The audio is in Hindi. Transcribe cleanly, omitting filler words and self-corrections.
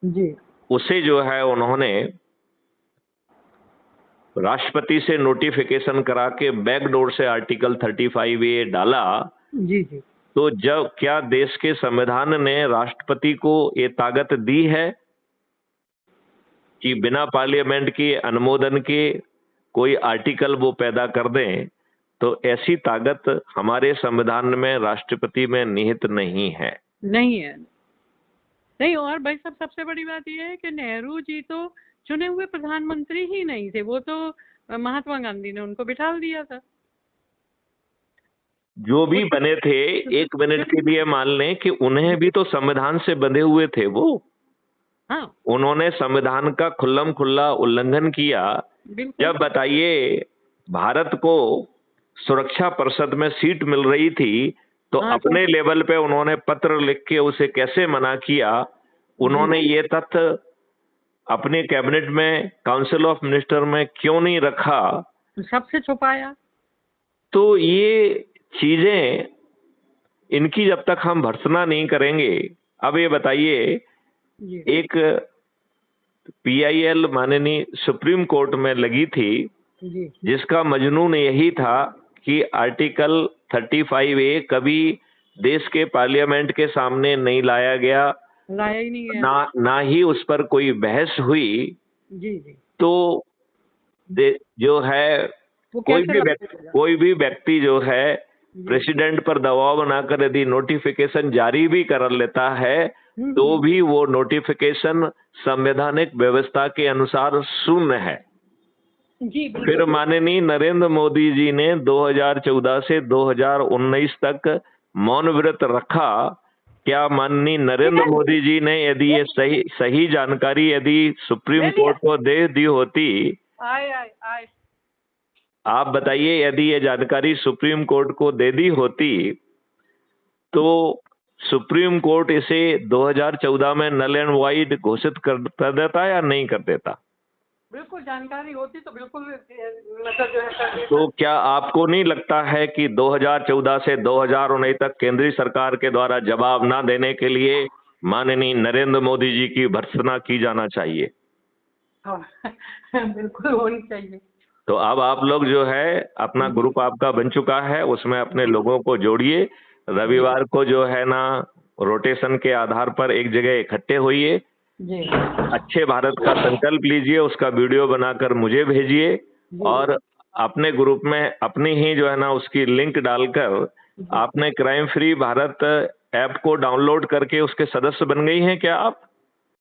जी उसे जो है उन्होंने राष्ट्रपति से नोटिफिकेशन करा के बैकडोर से आर्टिकल 35A डाला। जी जी तो जब क्या देश के संविधान ने राष्ट्रपति को ये ताकत दी है कि बिना पार्लियामेंट के अनुमोदन के कोई आर्टिकल वो पैदा कर दें? तो ऐसी ताकत हमारे संविधान में, राष्ट्रपति में निहित नहीं है। नहीं है, नहीं। और भाई साहब, सबसे बड़ी बात यह है कि नेहरू जी तो चुने हुए प्रधानमंत्री ही नहीं थे, वो तो महात्मा गांधी ने उनको बिठा दिया था। जो भी बने थे, एक मिनट के लिए मान लें कि उन्हें भी तो संविधान से बंधे हुए थे वो। हाँ उन्होंने संविधान का खुल्लम खुल्ला उल्लंघन किया। बिल्कुल। जब बताइए, भारत को सुरक्षा परिषद में सीट मिल रही थी तो हाँ, अपने लेवल पे उन्होंने पत्र लिख के उसे कैसे मना किया? उन्होंने ये तथ्य अपने कैबिनेट में, काउंसिल ऑफ मिनिस्टर में क्यों नहीं रखा? सबसे छुपाया। तो ये चीजें, इनकी जब तक हम भर्त्सना नहीं करेंगे। अब ये बताइए, जी एक PIL माननीय सुप्रीम कोर्ट में लगी थी, जी जिसका मजनून यही था कि आर्टिकल 35A कभी देश के पार्लियामेंट के सामने नहीं लाया गया, लाया ही नहीं गया। ना ही उस पर कोई बहस हुई। जी जी तो जो है, वो कोई भी व्यक्ति जो है प्रेसिडेंट पर दबाव बनाकर यदि नोटिफिकेशन जारी भी कर लेता है तो भी वो नोटिफिकेशन संवैधानिक व्यवस्था के अनुसार शून्य है। जी फिर माननीय नरेंद्र मोदी जी ने 2014 से 2019 तक मौन व्रत रखा। क्या माननीय नरेंद्र मोदी जी ने यदि ये सही जानकारी यदि सुप्रीम कोर्ट को दे दी होती, आए आप बताइए, यदि ये जानकारी सुप्रीम कोर्ट को दे दी होती तो सुप्रीम कोर्ट इसे 2014 में नल एंड वाइड घोषित कर देता या नहीं कर देता? बिल्कुल जानकारी होती तो बिल्कुल मतलब जो है। तो क्या आपको नहीं लगता है कि 2014 से 2019 तक केंद्रीय सरकार के द्वारा जवाब ना देने के लिए माननीय नरेंद्र मोदी जी की भर्त्सना की जाना चाहिए? हाँ बिल्कुल होनी चाहिए। तो अब आप लोग जो है, अपना ग्रुप आपका बन चुका है, उसमें अपने लोगों को जोड़िए। रविवार को जो है ना, रोटेशन के आधार पर एक जगह इकट्ठे होइए, अच्छे भारत का संकल्प लीजिए, उसका वीडियो बनाकर मुझे भेजिए और अपने ग्रुप में अपनी ही जो है ना उसकी लिंक डालकर, आपने क्राइम फ्री भारत ऐप को डाउनलोड करके उसके सदस्य बन गई हैं क्या आप?